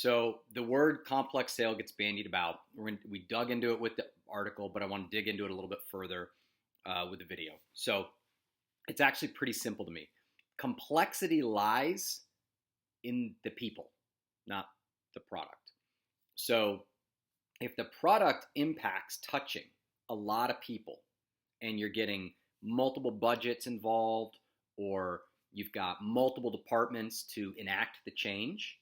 So the word complex sale gets bandied about. We dug into it with the article, but I want to dig into it a little bit further with the video. So it's actually pretty simple to me. Complexity lies in the people, not the product. So if the product impacts touching a lot of people and you're getting multiple budgets involved or you've got multiple departments to enact the change,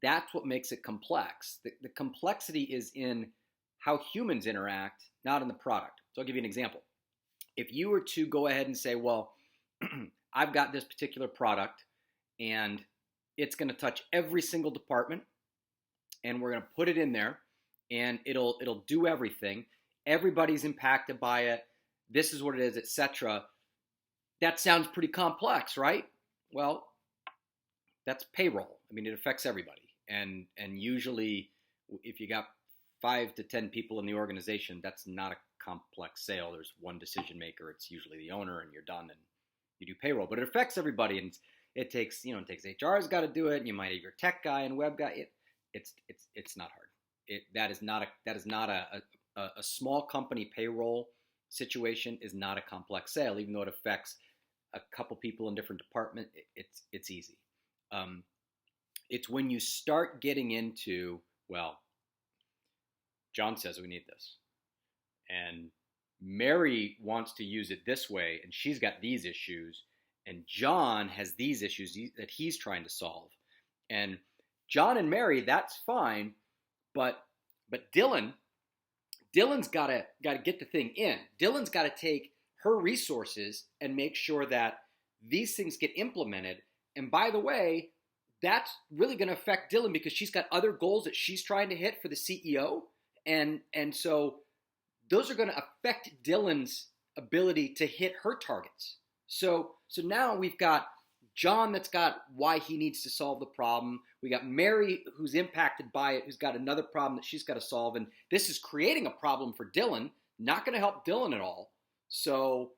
that's what makes it complex. The complexity is in how humans interact, not in the product. So I'll give you an example. If you were to go ahead and say, well, I've got this particular product and it's going to touch every single department and we're going to put it in there and it'll do everything. Everybody's impacted by it. This is what it is, etc. That sounds pretty complex, right? Well, that's payroll. I mean, it affects everybody. And usually if you got 5 to 10 people in the organization, that's not a complex sale. There's one decision maker. It's usually the owner, and you're done, and you do payroll. But it affects everybody, and it takes HR's got to do it, and you might have your tech guy and web guy. It's not hard. That is not a small company payroll situation is not a complex sale, even though it affects a couple people in different departments. It's easy. It's when you start getting into, well, John says we need this, and Mary wants to use it this way, and she's got these issues, and John has these issues that he's trying to solve. And John and Mary, that's fine, but Dylan's got to get the thing in. Dylan's got to take her resources and make sure that these things get implemented. And by the way, that's really going to affect Dylan because she's got other goals that she's trying to hit for the CEO. And so those are going to affect Dylan's ability to hit her targets. So now we've got John that's got why he needs to solve the problem. We got Mary who's impacted by it, who's got another problem that she's got to solve. And this is creating a problem for Dylan, not going to help Dylan at all. So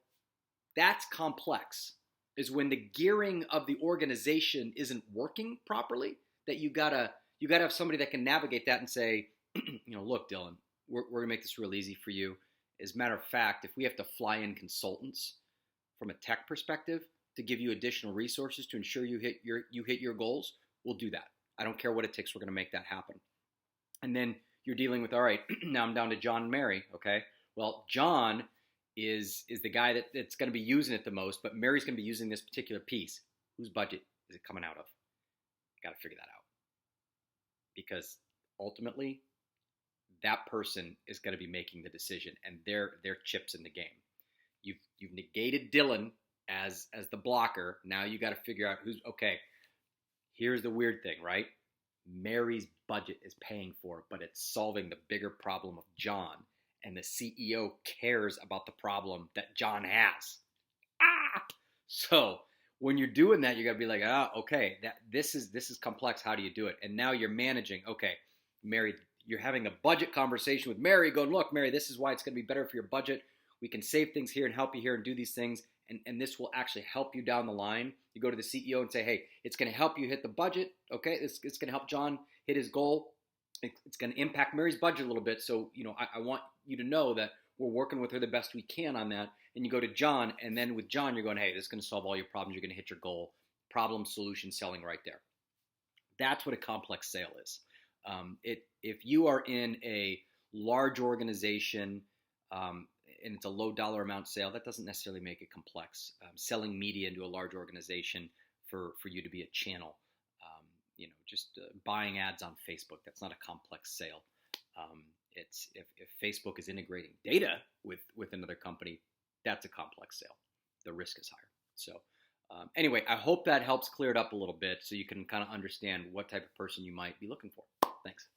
that's complex, is when the gearing of the organization isn't working properly, that you gotta have somebody that can navigate that and say, look, Dylan, we're gonna make this real easy for you. As a matter of fact, if we have to fly in consultants from a tech perspective to give you additional resources to ensure you hit your goals, we'll do that. I don't care what it takes. We're gonna make that happen. And then you're dealing with, all right, now I'm down to John and Mary. Okay, well, John is the guy that's going to be using it the most, but Mary's going to be using this particular piece. Whose budget is it coming out of? Got to figure that out, because ultimately that person is going to be making the decision, and their chips in the game. You've negated Dylan as the blocker. Now you got to figure out who's okay. Here's the weird thing, right? Mary's budget is paying for it, but it's solving the bigger problem of John. And the CEO cares about the problem that John has. So when you're doing that, you got to be like, okay, this is complex. How do you do it? And now you're managing. Okay, Mary, you're having a budget conversation with Mary, going, look, Mary, this is why it's going to be better for your budget. We can save things here and help you here and do these things, and this will actually help you down the line. You go to the CEO and say, hey, it's going to help you hit the budget. Okay, it's going to help John hit his goal. It's going to impact Mary's budget a little bit. So, I want you to know that we're working with her the best we can on that. And you go to John, and then with John, you're going, hey, this is going to solve all your problems. You're going to hit your goal. Problem, solution, selling right there. That's what a complex sale is. If you are in a large organization and it's a low dollar amount sale, that doesn't necessarily make it complex. Selling media into a large organization for you to be a channel. Just buying ads on Facebook. That's not a complex sale. It's if Facebook is integrating data with another company, that's a complex sale. The risk is higher. So anyway, I hope that helps clear it up a little bit so you can kind of understand what type of person you might be looking for. Thanks.